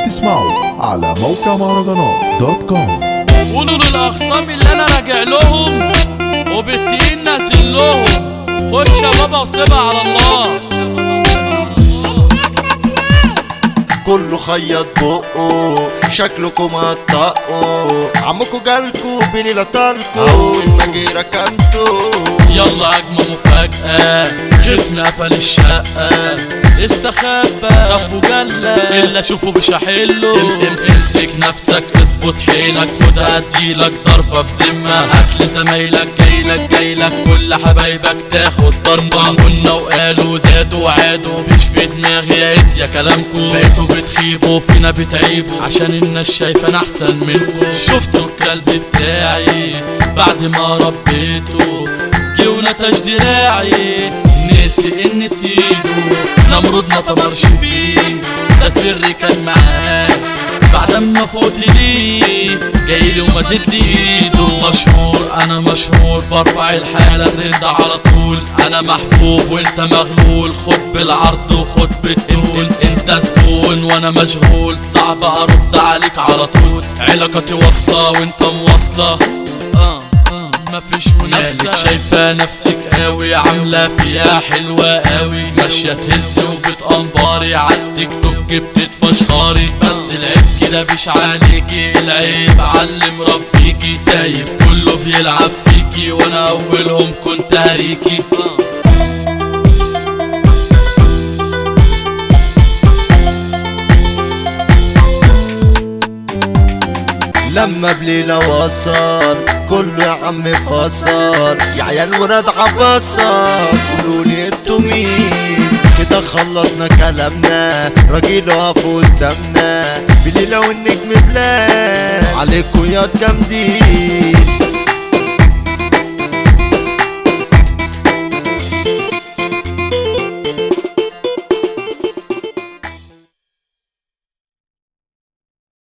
تسمعوا على موقع مهرجانات .com. قولوا للاخصام اللي انا راجع لهم وبالتقيل نازل لهم. خش يا بابا وسيبها على الله. كله خيط بقه شكلكم هتطقوا عمكوا جالكوا بليلة طالكوا اول ما جه ركنتوا. يلا هجمة مفاجأة خصم قفل الشقة استخبى خاف وجلى اللي اشوفه مش هحله. امسك نفسك اظبط حيلك خد اديلك ضربة بذمة هات زمايلك جايلك كل حبايبك تاخد ضربة. قلنا وقالوا زادوا وعادوا مش في دماغي يا كلامكم بقيتوا بتخيبوا فينا بتعيبوا عشان الناس شايفة انا احسن منكم. شفتوا الكلب بتاعي بعد ما ربيته جه ونتج دراعي نسي ان نسيته. نمرود ما تمرش فيه ده سري كان معاه بعد ما فوت ليه جايلي ومدد لي ايده. مشهور انا مشهور برفع الحالة ترند على طول. انا محبوب وانت مغلول خد بالعرض وخد بالطول. انت زبون وانا مشغول صعب ارد عليك على طول. علاقتي واصلة وانت مواصلة مفيش منافسة. شايفة نفسك قوي عاملة فيها حلوة قوي ماشية تهزي وبتقنباري عالتيك توك بتتفشخاري. بس العيب كده مش عليكي العيب علم ربيكي سايب كله بيلعب فيكي وانا اولهم كنت هريكي. لما بليلة وصل كله يا عم فصل يا عيال ولاد عبصل قولولي انتوا مين كده خلصنا كلامنا راجل واقف قدامنا بليلة والنجم بلاد عليكوا يا جامدين.